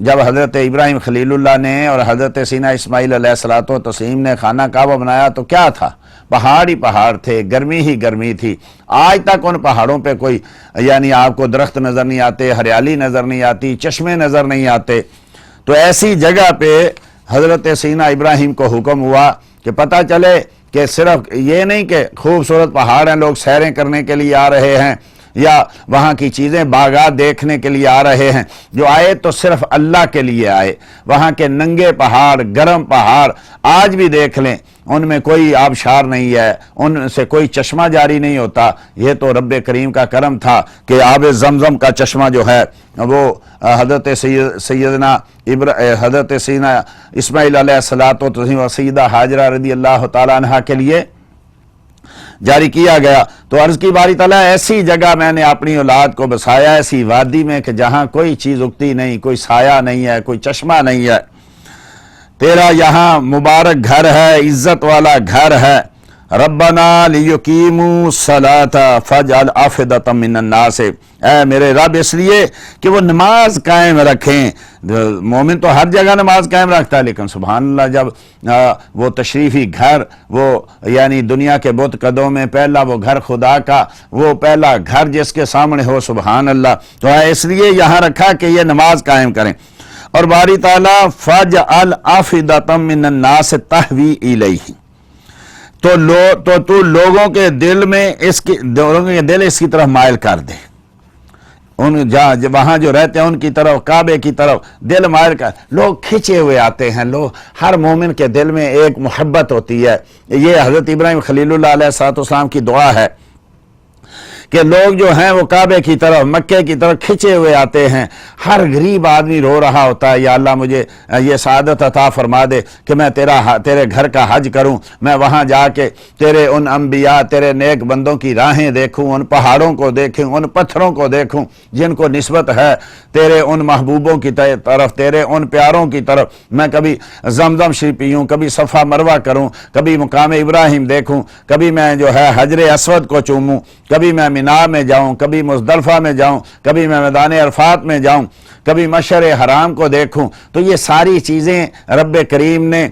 جب حضرت ابراہیم خلیلullah نے اور حضرت سیدنا اسماعیل علیہ الصلوۃ والتسلیم نے خانہ کعبہ بنایا تو کیا تھا؟ پہاڑ ہی پہاڑ تھے، گرمی ہی گرمی تھی۔ آج تک ان پہاڑوں پہ کوئی یعنی آپ کو درخت نظر نہیں آتے، ہریالی نظر نہیں آتی، چشمے نظر نہیں آتے۔ تو ایسی جگہ پہ حضرت سیدنا ابراہیم کو حکم ہوا کہ پتہ چلے کہ صرف یہ نہیں کہ خوبصورت پہاڑ ہیں، لوگ سیریں کرنے کے لیے آ رہے ہیں یا وہاں کی چیزیں باغات دیکھنے کے لیے آ رہے ہیں، جو آئے تو صرف اللہ کے لیے آئے۔ وہاں کے ننگے پہاڑ، گرم پہاڑ آج بھی دیکھ لیں، ان میں کوئی آبشار نہیں ہے، ان سے کوئی چشمہ جاری نہیں ہوتا۔ یہ تو رب کریم کا کرم تھا کہ آب زمزم کا چشمہ جو ہے وہ حضرت سیدنا اسماعیل علیہ الصلوۃ والتسلیم و سیدہ ہاجرہ رضی اللہ تعالیٰ عنہا کے لیے جاری کیا گیا۔ تو عرض کی باری تعالیٰ ایسی جگہ میں نے اپنی اولاد کو بسایا، ایسی وادی میں کہ جہاں کوئی چیز اگتی نہیں، کوئی سایہ نہیں ہے، کوئی چشمہ نہیں ہے۔ تیرا یہاں مبارک گھر ہے، عزت والا گھر ہے۔ ربنا لیقیموا الصلاۃ فاجعل افئدۃ من الناس، اے میرے رب اس لیے کہ وہ نماز قائم رکھیں۔ مومن تو ہر جگہ نماز قائم رکھتا ہے، لیکن سبحان اللہ جب وہ تشریفی گھر، وہ یعنی دنیا کے بت قدوں میں پہلا وہ گھر خدا کا، وہ پہلا گھر جس کے سامنے ہو، سبحان اللہ، تو اس لیے یہاں رکھا کہ یہ نماز قائم کریں۔ اور باری تعالیٰ فاجعل افئدۃ من الناس تہوی الیہ، تو لوگوں کے دل میں لوگوں کے دل اس کی طرف مائل کر دے، وہاں جو رہتے ہیں ان کی طرف، کعبے کی طرف دل مائل کر، لوگ کھنچے ہوئے آتے ہیں۔ لوگ، ہر مومن کے دل میں ایک محبت ہوتی ہے۔ یہ حضرت ابراہیم خلیلullah علیہ السلام کی دعا ہے کہ لوگ جو ہیں وہ کعبے کی طرف، مکے کی طرف کھنچے ہوئے آتے ہیں۔ ہر غریب آدمی رو رہا ہوتا ہے، یا اللہ مجھے یہ سعادت عطا فرما دے کہ میں تیرے گھر کا حج کروں، میں وہاں جا کے تیرے ان انبیاء، تیرے نیک بندوں کی راہیں دیکھوں، ان پہاڑوں کو دیکھوں، ان پتھروں کو دیکھوں جن کو نسبت ہے تیرے ان محبوبوں کی طرف، تیرے ان پیاروں کی طرف۔ میں کبھی زمزم شریف پیوں، کبھی صفا مروہ کروں، کبھی مقام ابراہیم دیکھوں، کبھی میں جو ہے حجر اسود کو چوموں، کبھی میں مینا میں جاؤں، کبھی مزدلفہ میں جاؤں، کبھی میں میدان عرفات میں جاؤں، کبھی مشعر حرام کو دیکھوں۔ تو یہ ساری چیزیں رب کریم نے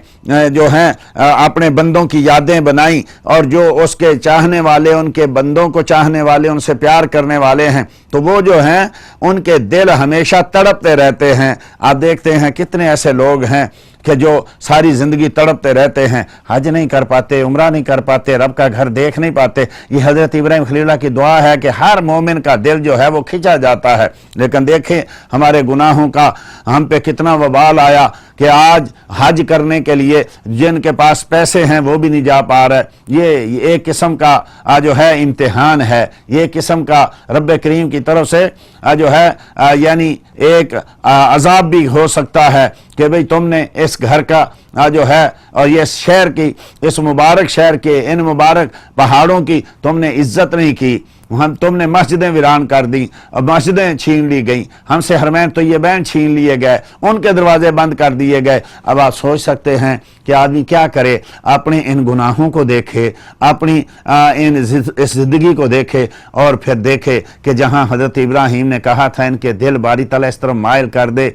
جو ہیں اپنے بندوں کی یادیں بنائیں، اور جو اس کے چاہنے والے، ان کے بندوں کو چاہنے والے، ان سے پیار کرنے والے ہیں، تو وہ جو ہیں ان کے دل ہمیشہ تڑپتے رہتے ہیں۔ آپ دیکھتے ہیں کتنے ایسے لوگ ہیں کہ جو ساری زندگی تڑپتے رہتے ہیں، حج نہیں کر پاتے، عمرہ نہیں کر پاتے، رب کا گھر دیکھ نہیں پاتے۔ یہ حضرت ابراہیم خلیل اللہ کی دعا ہے کہ ہر مومن کا دل جو ہے وہ کھنچا جاتا ہے۔ لیکن دیکھیں ہمارے گناہوں کا ہم پہ کتنا وبال آیا کہ آج حج کرنے کے لیے جن کے پاس پیسے ہیں وہ بھی نہیں جا پا رہے۔ یہ ایک قسم کا جو ہے امتحان ہے، یہ قسم کا رب کریم کی طرف سے جو ہے یعنی ایک عذاب بھی ہو سکتا ہے کہ بھئی تم نے اس گھر کا جو ہے اور یہ شہر کی، اس مبارک شہر کے، ان مبارک پہاڑوں کی تم نے عزت نہیں کی، تم نے مسجدیں ویران کر دیں اور مسجدیں چھین لی گئیں، ہم سے حرمین طیبین چھین لیے گئے، ان کے دروازے بند کر دیے گئے۔ اب آپ سوچ سکتے ہیں کہ آدمی کیا کرے، اپنے ان گناہوں کو دیکھے، اپنی اس زندگی کو دیکھے، اور پھر دیکھے کہ جہاں حضرت ابراہیم نے کہا تھا ان کے دل باری تعالیٰ اس طرف مائل کر دے،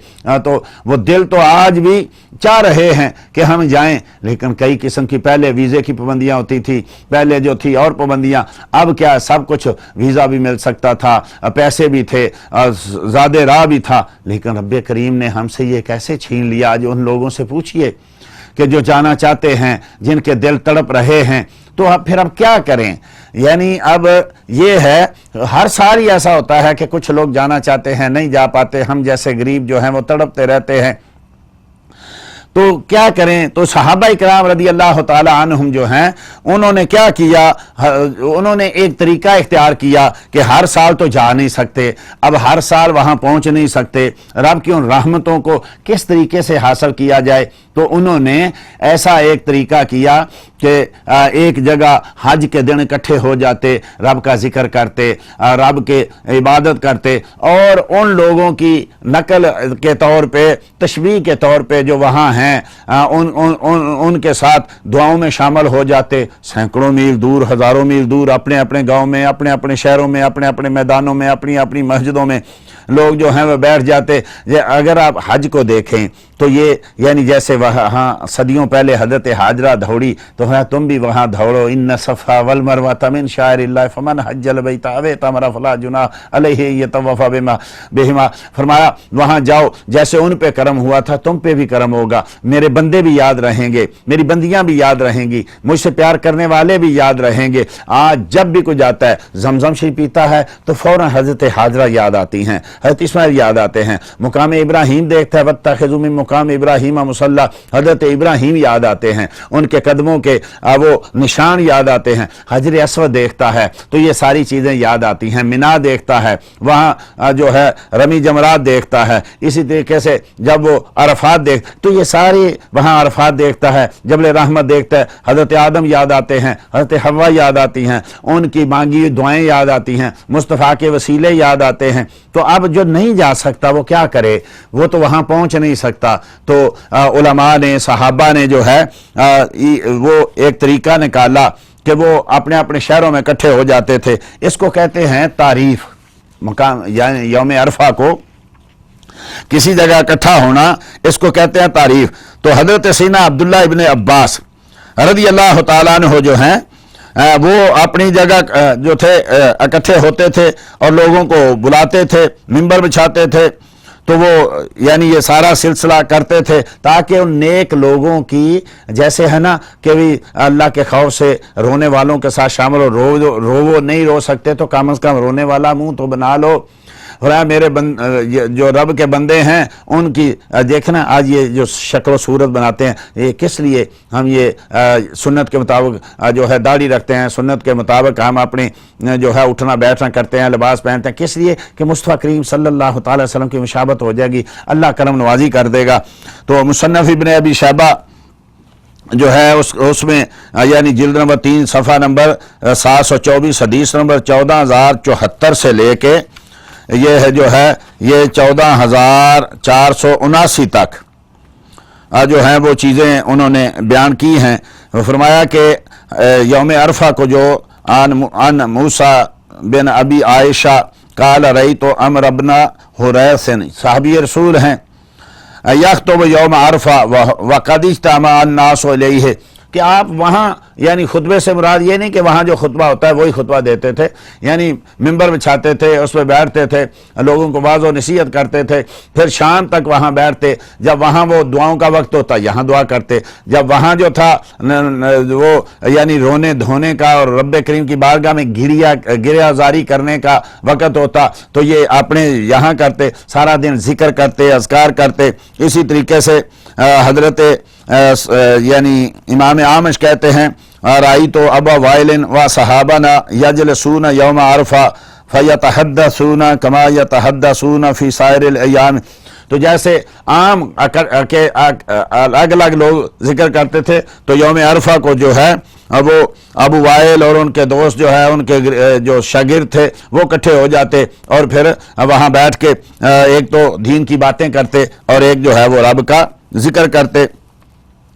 تو وہ دل تو آج بھی چاہ رہے ہیں کہ ہم جائیں، لیکن کئی قسم کی، پہلے ویزے کی پابندیاں ہوتی تھی، پہلے جو تھی اور پابندیاں، اب کیا سب کچھ، ویزا بھی مل سکتا تھا، پیسے بھی تھے، زیادہ راہ بھی تھا، لیکن رب کریم نے ہم سے یہ کیسے چھین لیا؟ آج ان لوگوں سے پوچھئے کہ جو جانا چاہتے ہیں، جن کے دل تڑپ رہے ہیں، تو پھر اب کیا کریں؟ یعنی اب یہ ہے، ہر سال ہی ایسا ہوتا ہے کہ کچھ لوگ جانا چاہتے ہیں، نہیں جا پاتے، ہم جیسے غریب جو ہیں وہ تڑپتے رہتے ہیں۔ تو کیا کریں؟ تو صحابہ اکرام رضی اللہ تعالی عنہم جو ہیں انہوں نے کیا کیا؟ انہوں نے ایک طریقہ اختیار کیا کہ ہر سال تو جا نہیں سکتے، اب ہر سال وہاں پہنچ نہیں سکتے، رب کی ان رحمتوں کو کس طریقے سے حاصل کیا جائے؟ تو انہوں نے ایسا ایک طریقہ کیا کہ ایک جگہ حج کے دن اکٹھے ہو جاتے، رب کا ذکر کرتے، رب کے عبادت کرتے، اور ان لوگوں کی نقل کے طور پہ، تشبیہ کے طور پہ جو وہاں ہیں ان کے ساتھ دعاؤں میں شامل ہو جاتے، سینکڑوں میل دور، ہزاروں میل دور، اپنے اپنے گاؤں میں، اپنے اپنے شہروں میں، اپنے اپنے میدانوں میں، اپنی اپنی مسجدوں میں لوگ جو ہیں وہ بیٹھ جاتے۔ اگر آپ حج کو دیکھیں تو یہ یعنی جیسے وہاں صدیوں پہلے حضرت حاجرہ دوڑی تو تم بھی وہاں دوڑو، ان صفا والمروہ من شعائر اللہ فمن حج البیت او اعتمر فلا جناح علیہ یطوف بہما، فرمایا وہاں جاؤ، جیسے ان پہ کرم ہوا تھا تم پہ بھی کرم ہوگا، میرے بندے بھی یاد رہیں گے، میری بندیاں بھی یاد رہیں گی، مجھ سے پیار کرنے والے بھی یاد رہیں گے۔ آج جب بھی کوئی جاتا ہے زمزم شریف پیتا ہے تو فوراً حضرت حاجرہ یاد آتی ہیں، حضرت اسماعیل یاد آتے ہیں، مقام ابراہیم دیکھتا ہے واتخذوا من مقام ابراہیم مصلی، حضرت ابراہیم یاد آتے ہیں، ان کے قدموں کے وہ نشان یاد آتے ہیں، حجر اسود دیکھتا ہے تو یہ ساری چیزیں یاد آتی ہیں، منا دیکھتا ہے، وہاں جو ہے رمی جمرات دیکھتا ہے، اسی طریقے سے جب وہ عرفات دیکھ تو یہ ساری وہاں عرفات دیکھتا ہے، جبل رحمت دیکھتا ہے، حضرت آدم یاد آتے ہیں، حضرت حوا یاد آتی ہیں، ان کی مانگی ہوئی دعائیں یاد آتی ہیں، مصطفیٰ کے وسیلے یاد آتے ہیں۔ تو اب جو نہیں جا سکتا وہ کیا کرے، وہ تو وہاں پہنچ نہیں سکتا، تو علماء نے، صحابہ نے جو ہے وہ ایک طریقہ نکالا کہ وہ اپنے اپنے شہروں میں اکٹھے ہو جاتے تھے۔ اس کو کہتے ہیں تعریف، مقام یعنی یوم عرفہ کو کسی جگہ اکٹھا ہونا، اس کو کہتے ہیں تعریف۔ تو حضرت سیدنا عبداللہ ابن عباس رضی اللہ تعالیٰ عنہ جو ہیں وہ اپنی جگہ جو تھے اکٹھے ہوتے تھے اور لوگوں کو بلاتے تھے، منبر بچھاتے تھے، تو وہ یعنی یہ سارا سلسلہ کرتے تھے تاکہ ان نیک لوگوں کی جیسے ہے نا کہ بھی اللہ کے خوف سے رونے والوں کے ساتھ شامل ہو، رو نہیں رو سکتے تو کم از کم رونے والا منہ تو بنا لو۔ میرے جو رب کے بندے ہیں ان کی دیکھنا آج یہ جو شکل و صورت بناتے ہیں، یہ کس لیے ہم یہ سنت کے مطابق جو ہے داڑھی رکھتے ہیں، سنت کے مطابق ہم اپنی جو ہے اٹھنا بیٹھنا کرتے ہیں، لباس پہنتے ہیں، کس لیے کہ مصطفیٰ کریم صلی اللہ تعالی وسلم کی مشابہت ہو جائے گی، اللہ کرم نوازی کر دے گا۔ تو مصنف ابن ابی شیبہ جو ہے اس میں یعنی جلد نمبر 3 صفحہ نمبر 724 حدیث نمبر 14074 سے لے کے یہ ہے جو ہے یہ 14479 تک جو ہیں وہ چیزیں انہوں نے بیان کی ہیں۔ فرمایا کہ یوم عرفہ کو جو ان موسیٰ بن ابی عائشہ قال رأیت عمرو بن حریث، صحابی رسول ہیں، یخطب یوم عرفہ وقد اجتمع الناس الیہ، کہ آپ وہاں یعنی خطبے سے مراد یہ نہیں کہ وہاں جو خطبہ ہوتا ہے وہی خطبہ دیتے تھے، یعنی ممبر بچھاتے تھے، اس پہ بیٹھتے تھے، لوگوں کو واعظ و نصیحت کرتے تھے، پھر شام تک وہاں بیٹھتے، جب وہاں وہ دعاؤں کا وقت ہوتا یہاں دعا کرتے، جب وہاں جو تھا وہ یعنی رونے دھونے کا اور رب کریم کی بارگاہ میں گریہ زاری کرنے کا وقت ہوتا تو یہ اپنے یہاں کرتے، سارا دن ذکر کرتے، اذکار کرتے۔ اسی طریقے سے حضرت یعنی امام عامش کہتے ہیں رأیت ابا وائل و صحابنا یجلسون یوم عرفہ فیتحدثون کما یتحدثون فی سائر الایام، تو جیسے عام الگ الگ لوگ ذکر کرتے تھے تو یوم عرفہ کو جو ہے وہ ابو وائل اور ان کے دوست جو ہے ان کے جو شاگرد تھے وہ اکٹھے ہو جاتے اور پھر وہاں بیٹھ کے ایک تو دین کی باتیں کرتے اور ایک جو ہے وہ رب کا ذکر کرتے۔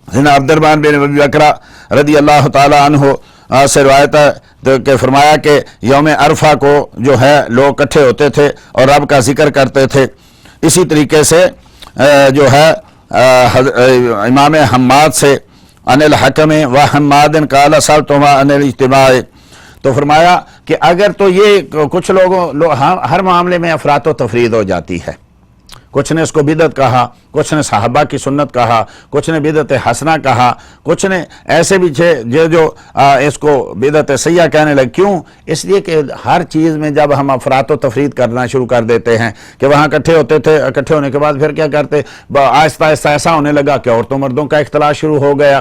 عبد الرحمن بن ابی بکرہ رضی اللہ تعالی عنہ سے روایت ہے کہ فرمایا کہ یوم عرفہ کو جو ہے لوگ اکٹھے ہوتے تھے اور رب کا ذکر کرتے تھے۔ اسی طریقے سے جو ہے امام حماد سے عن الحکم و حماد قال سألتهما عن الاجتماع، تو فرمایا کہ اگر تو یہ کچھ لوگوں ہر معاملے میں افراط و تفرید ہو جاتی ہے، کچھ نے اس کو بدعت کہا، کچھ نے صحابہ کی سنت کہا، کچھ نے بدعت حسنہ کہا، کچھ نے ایسے بھی جو اس کو بدعت سیئہ کہنے لگے۔ کیوں؟ اس لیے کہ ہر چیز میں جب ہم افراط و تفرید کرنا شروع کر دیتے ہیں کہ وہاں اکٹھے ہوتے تھے، اکٹھے ہونے کے بعد پھر کیا کرتے، آہستہ آہستہ ایسا ہونے لگا کہ عورتوں مردوں کا اختلاط شروع ہو گیا،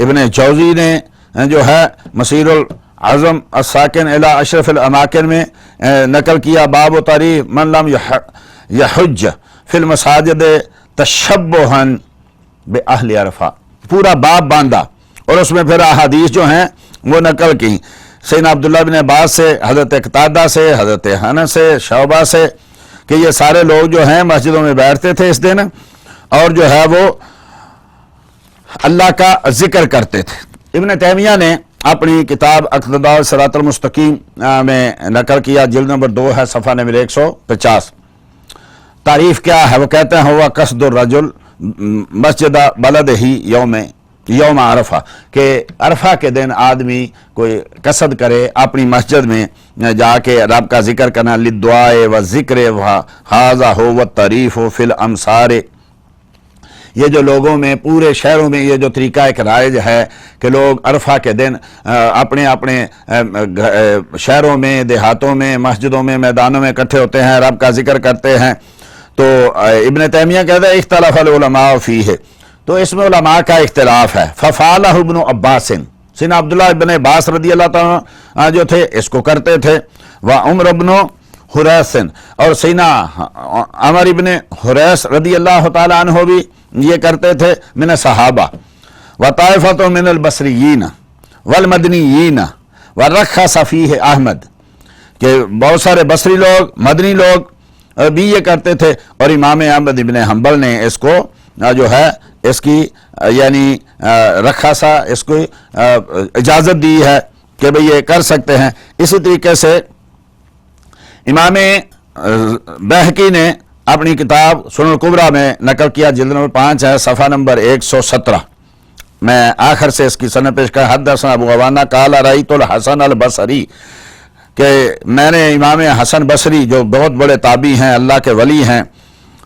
ابن جوزی نے جو ہے مسیر العظم الساکن الی اشرف الاماکن میں نقل کیا، باب و تاریخ من لم یحج فی المساجد تشبہا باہل عرفہ، پورا باب باندھا اور اس میں پھر احادیث جو ہیں وہ نقل کی سیدنا عبداللہ بن عباس سے، حضرت قتادہ سے، حضرت انس سے، شعبہ سے، کہ یہ سارے لوگ جو ہیں مسجدوں میں بیٹھتے تھے اس دن اور جو ہے وہ اللہ کا ذکر کرتے تھے۔ ابن تیمیہ نے اپنی کتاب اقتداء الصراط المستقیم میں نقل کیا، جلد نمبر 2 ہے، صفحہ نمبر 150۔ تعریف کیا ہے؟ وہ کہتے ہیں ہوا قصد الرجل مسجد بلد ہی یوم عرفہ، کہ عرفہ کے دن آدمی کوئی قصد کرے اپنی مسجد میں جا کے رب کا ذکر کرنا، للدعاء و ذکر ھذا هو التعریف فی الامصار۔ یہ جو لوگوں میں پورے شہروں میں یہ جو طریقہ ایک رائج ہے کہ لوگ عرفہ کے دن اپنے اپنے شہروں میں، دیہاتوں میں، مسجدوں میں، میدانوں میں اکٹھے ہوتے ہیں، رب کا ذکر کرتے ہیں، تو ابن تیمیہ کہتا ہے اختلف العلماء فیہ، تو اس میں علماء کا اختلاف ہے۔ ففعلہ ابن عباس، سیدنا عبداللہ ابن عباس رضی اللہ تعالیٰ جو تھے اس کو کرتے تھے، وعمر ابن حریث، اور سیدنا عمر ابن حریث رضی اللہ تعالیٰ عنہ بھی یہ کرتے تھے، من صحابہ، وطائفۃ من البصریین والمدنیین ورخص فیہ احمد، کہ بہت سارے بصری لوگ، مدنی لوگ بھی یہ کرتے تھے، اور امام احمد ابن حنبل نے اس کو جو ہے اس کی یعنی رخصہ، اس کو اجازت دی ہے کہ بھئی یہ کر سکتے ہیں۔ اسی طریقے سے امام بہقی نے اپنی کتاب سنن الکبریٰ میں نقل کیا، جلد نمبر 5 ہے، صفحہ نمبر 117۔ میں آخر سے اس کی سند پیش کر، حدثنا ابو عوانہ قال رأیت الحسن البصری، کہ میں نے امام حسن بصری جو بہت بڑے تابعی ہیں، اللہ کے ولی ہیں،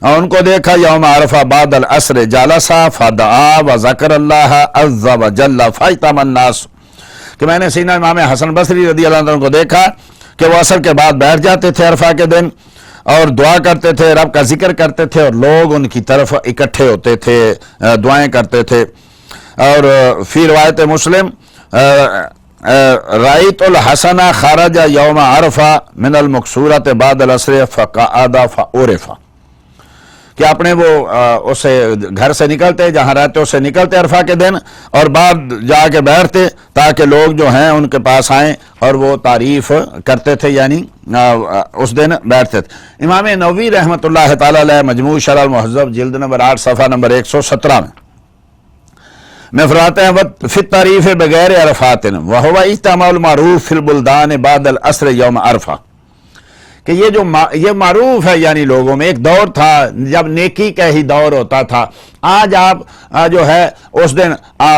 اور ان کو دیکھا یوم عرفہ بعد العصر جالسا فدعا وذکر اللہ عز وجل فاجتمع الناس، کہ میں نے سینہ امام حسن بصری رضی اللہ عنہ کو دیکھا کہ وہ عصر کے بعد بیٹھ جاتے تھے عرفہ کے دن اور دعا کرتے تھے، رب کا ذکر کرتے تھے، اور لوگ ان کی طرف اکٹھے ہوتے تھے، دعائیں کرتے تھے۔ اور فی روایت مسلم رأیت الحسن خرج یوم عرفہ من المقصورۃ بعد العصر فقعد فعرف، کہ اپنے وہ اسے گھر سے نکلتے، جہاں رہتے اسے نکلتے عرفہ کے دن، اور بعد جا کے بیٹھتے تاکہ لوگ جو ہیں ان کے پاس آئیں اور وہ تعریف کرتے تھے، یعنی اس دن بیٹھتے تھے۔ امام نووی رحمۃ اللہ تعالی علیہ مجموع شرح المہذب جلد نمبر 8 صفحہ نمبر 117 میں فرماتے ہیں فی التعریف بغیر عرفات وہو اجتماع المعروف فی البلدان بعد العصر یوم عرفہ، کہ یہ معروف ہے، یعنی لوگوں میں ایک دور تھا جب نیکی کا ہی دور ہوتا تھا۔ آج آپ جو ہے اس دن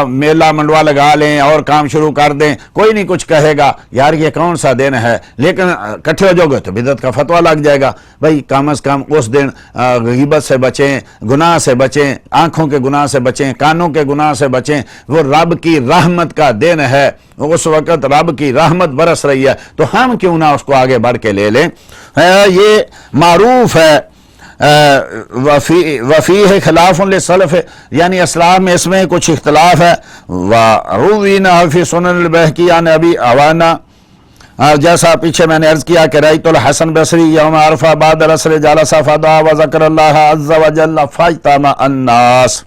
میلہ منڈوا لگا لیں اور کام شروع کر دیں، کوئی نہیں کچھ کہے گا، یار یہ کون سا دن ہے، لیکن اکٹھے ہو جاؤ گے تو بدعت کا فتویٰ لگ جائے گا۔ بھائی کم از کم اس دن غیبت سے بچیں، گناہ سے بچیں، آنکھوں کے گناہ سے بچیں، کانوں کے گناہ سے بچیں، وہ رب کی رحمت کا دن ہے، اس وقت رب کی رحمت برس رہی ہے، تو ہم کیوں نہ اس کو آگے بڑھ کے لے لیں۔ یہ معروف ہے، وفیہ خلاف للسلف، یعنی اسلاف میں اس میں کچھ اختلاف ہے۔ وروینا فی سنن البہقی عن ابی عوانہ، جیسا پیچھے میں نے عرض کیا کہ رأیت الحسن بصری یوم عرفہ بعد العصر جلس فدعا وذکر اللہ عز وجل فاجتمع الناس،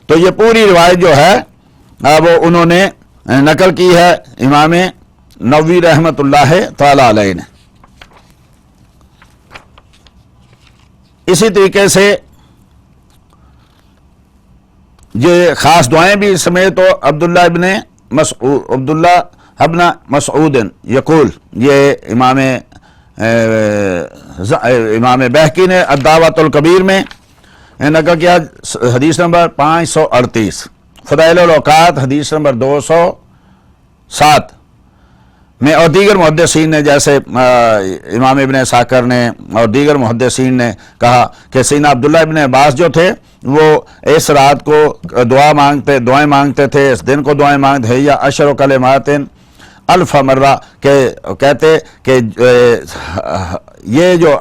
تو یہ پوری روایت جو ہے وہ انہوں نے نقل کی ہے امام نووی رحمۃ اللہ تعالی علیہ نے۔ اسی طریقے سے یہ خاص دعائیں بھی سمیت، تو عبداللہ ابن مسعود یقول، یہ امام بہقی نے الدعوۃ الکبیر میں نقل کیا، حدیث نمبر 538، فضائل الاوقات حدیث نمبر 207 میں، اور دیگر محدثین نے جیسے امام ابن اسحاق نے اور دیگر محدثین نے کہا کہ سیدنا عبداللہ ابن عباس جو تھے وہ اس رات کو دعائیں مانگتے تھے، اس دن کو دعائیں مانگتے تھے، یا عشر کلمات الف مرہ، کہ کہتے کہ یہ جو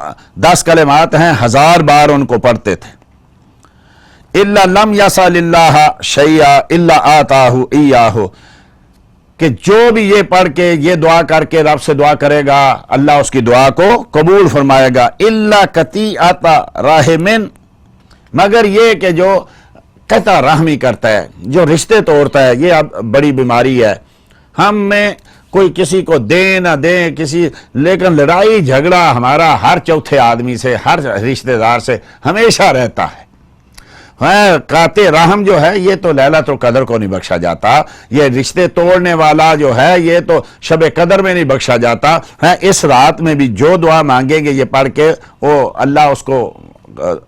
10 کلمات ہیں 1000 بار ان کو پڑھتے تھے۔ الا لم یسأل اللہ شیئا الا آتاہ ایاہ، کہ جو بھی یہ پڑھ کے یہ دعا کر کے رب سے دعا کرے گا اللہ اس کی دعا کو قبول فرمائے گا. الا قطیعۃ رحم، مگر یہ کہ جو قطع رحمی کرتا ہے، جو رشتے توڑتا ہے، یہ اب بڑی بیماری ہے. ہم میں کوئی کسی کو دے نہ دے کسی، لیکن لڑائی جھگڑا ہمارا ہر چوتھے آدمی سے، ہر رشتہ دار سے ہمیشہ رہتا ہے. قاطع رحم جو ہے یہ تو لیلۃ القدر کو نہیں بخشا جاتا، یہ رشتے توڑنے والا جو ہے یہ تو شب قدر میں نہیں بخشا جاتا. اس رات میں بھی جو دعا مانگیں گے یہ پڑھ کے وہ اللہ اس کو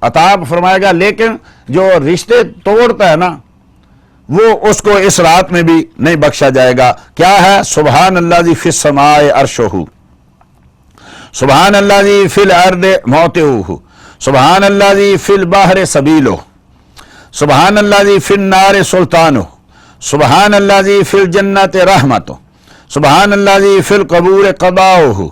عطا فرمائے گا، لیکن جو رشتے توڑتا ہے نا وہ اس کو اس رات میں بھی نہیں بخشا جائے گا. کیا ہے؟ سبحان الذی فی السماء عرشہ، سبحان الذی فی الارض موضعہ، سبحان الذی فی البحر سبیلہ، سبحان الذی فی النار سلطانہ، سبحان الذی فی الجنت رحمتہ، سبحان الذی فی القبور قضاؤہ،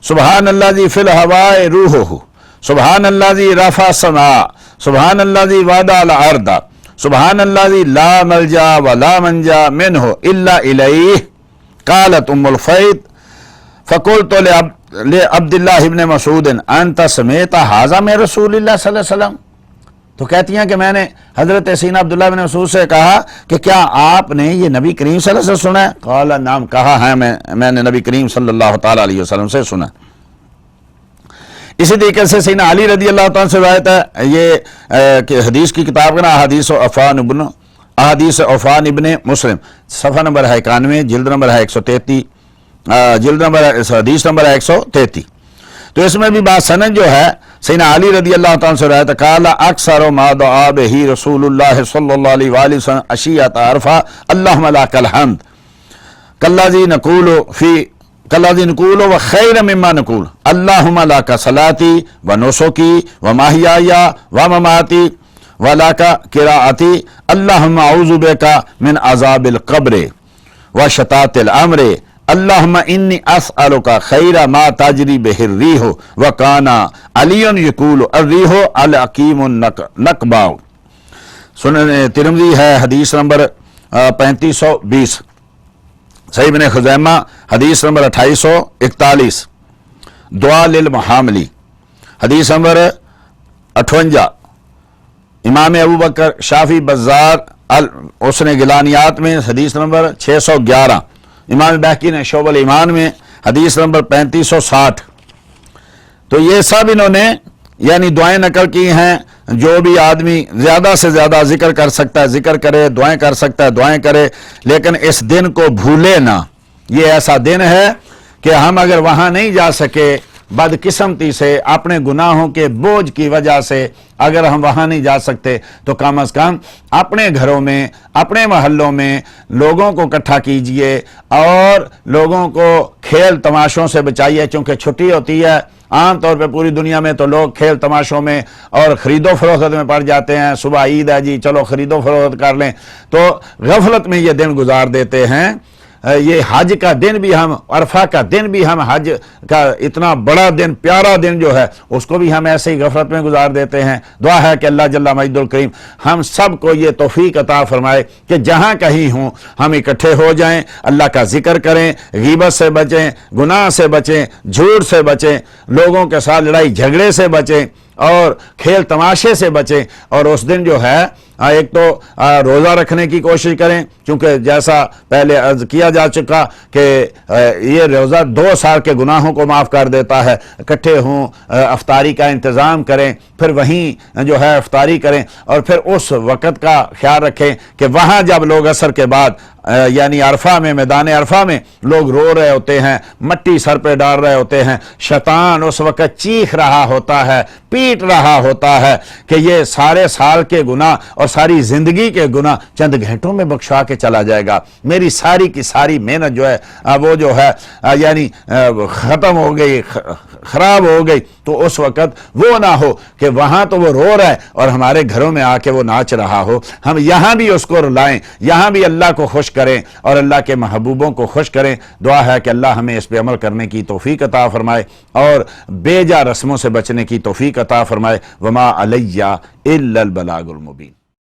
سبحان الذی فی الہواء روحہ، سبحان الذی رفع السماء، سبحان الذی وضع الارض، سبحان الذی لا ملجا ولا منجا منہ الا الیہ. قالت ام الفیض فقلت لعبد اللہ بن مسعود انت سمعت ھذا من رسول اللہ صلی اللہ علیہ وسلم، تو کہتی ہیں کہ میں نے حضرت سیدنا عبداللہ بن مسعود سے کہا کہ کیا آپ نے یہ نبی کریم صلی اللہ علیہ وسلم سنا ہے؟ قال نعم، کہا ہے میں نے نبی کریم صلی اللہ تعالی علیہ وسلم سے سنا. اسی طریقے سے سیدنا علی رضی اللہ تعالیٰ سے روایت ہے، یہ کہ حدیث کی کتاب کا نا احادیث عفان ابن مسلم، صفحہ نمبر ہے 91، جلد نمبر ہے 133، حدیث نمبر ہے 133. تو اس میں بھی بات سند جو ہے سیدنا علی رضی اللہ تعالیٰ سے روایت ہے، قال اکثر ما دعا بہ رسول اللہ صلی اللہ علیہ وآلہ وسلم عشیۃ عرفہ اللہم لک الحمد کالذی نقول و خیر مما نقول اللہم لک صلاتی و نسکی و محیای و مماتی و لک قراءتی اللہم اعوذ بک من عذاب القبر و شتات الامر اللہم انی اسألک خیر ما تجری بہ الریح و کانا علی یقول الریح الحکیم النقبا. سنن ترمذی ہے حدیث نمبر 3520، صحیح ابن خزیمہ حدیث نمبر 2841، دعا للمحاملی حدیث نمبر 58، امام ابو بکر شافی بزار اس نے گلانیات میں حدیث نمبر 611، امام بہقی نے شعب الایمان میں حدیث نمبر 3560. تو یہ سب انہوں نے یعنی دعائیں نقل کی ہیں. جو بھی آدمی زیادہ سے زیادہ ذکر کر سکتا ہے ذکر کرے، دعائیں کر سکتا ہے دعائیں کرے، لیکن اس دن کو بھولے نہ. یہ ایسا دن ہے کہ ہم اگر وہاں نہیں جا سکے بدقسمتی سے اپنے گناہوں کے بوجھ کی وجہ سے اگر ہم وہاں نہیں جا سکتے تو کم از کم اپنے گھروں میں اپنے محلوں میں لوگوں کو اکٹھا کیجئے اور لوگوں کو کھیل تماشوں سے بچائیے. چونکہ چھٹی ہوتی ہے عام طور پہ پوری دنیا میں تو لوگ کھیل تماشوں میں اور خرید و فروخت میں پڑ جاتے ہیں. صبح عید ہے جی چلو خرید و فروخت کر لیں، تو غفلت میں یہ دن گزار دیتے ہیں. یہ حج کا دن بھی ہم، عرفہ کا دن بھی ہم، حج کا اتنا بڑا دن پیارا دن جو ہے اس کو بھی ہم ایسے ہی غفلت میں گزار دیتے ہیں. دعا ہے کہ اللہ جل مجد الکریم ہم سب کو یہ توفیق عطا فرمائے کہ جہاں کہیں ہوں ہم اکٹھے ہو جائیں، اللہ کا ذکر کریں، غیبت سے بچیں، گناہ سے بچیں، جھوٹ سے بچیں، لوگوں کے ساتھ لڑائی جھگڑے سے بچیں اور کھیل تماشے سے بچیں. اور اس دن جو ہے ایک تو روزہ رکھنے کی کوشش کریں، کیونکہ جیسا پہلے عرض کیا جا چکا کہ یہ روزہ 2 سال کے گناہوں کو معاف کر دیتا ہے. اکٹھے ہوں، افطاری کا انتظام کریں، پھر وہیں جو ہے افطاری کریں، اور پھر اس وقت کا خیال رکھیں کہ وہاں جب لوگ عصر کے بعد یعنی عرفہ میں، میدان عرفہ میں لوگ رو رہے ہوتے ہیں، مٹی سر پہ ڈال رہے ہوتے ہیں، شیطان اس وقت چیخ رہا ہوتا ہے، پیٹ رہا ہوتا ہے کہ یہ سارے سال کے گناہ اور ساری زندگی کے گناہ چند گھنٹوں میں بخشا کے چلا جائے گا، میری ساری کی ساری محنت جو ہے وہ جو ہے یعنی ختم ہو گئی، خراب ہو گئی، تو اس وقت وہ نہ ہو کہ وہاں تو وہ رو رہا ہے اور ہمارے گھروں میں آ کے وہ ناچ رہا ہو، ہم یہاں بھی اس کو رلائیں، یہاں بھی اللہ کو خوش کریں اور اللہ کے محبوبوں کو خوش کریں۔ دعا ہے کہ اللہ ہمیں اس پہ عمل کرنے کی توفیق عطا فرمائے اور بے جا رسموں سے بچنے کی توفیق عطا فرمائے۔ وما علیہ الا البلاغ المبین۔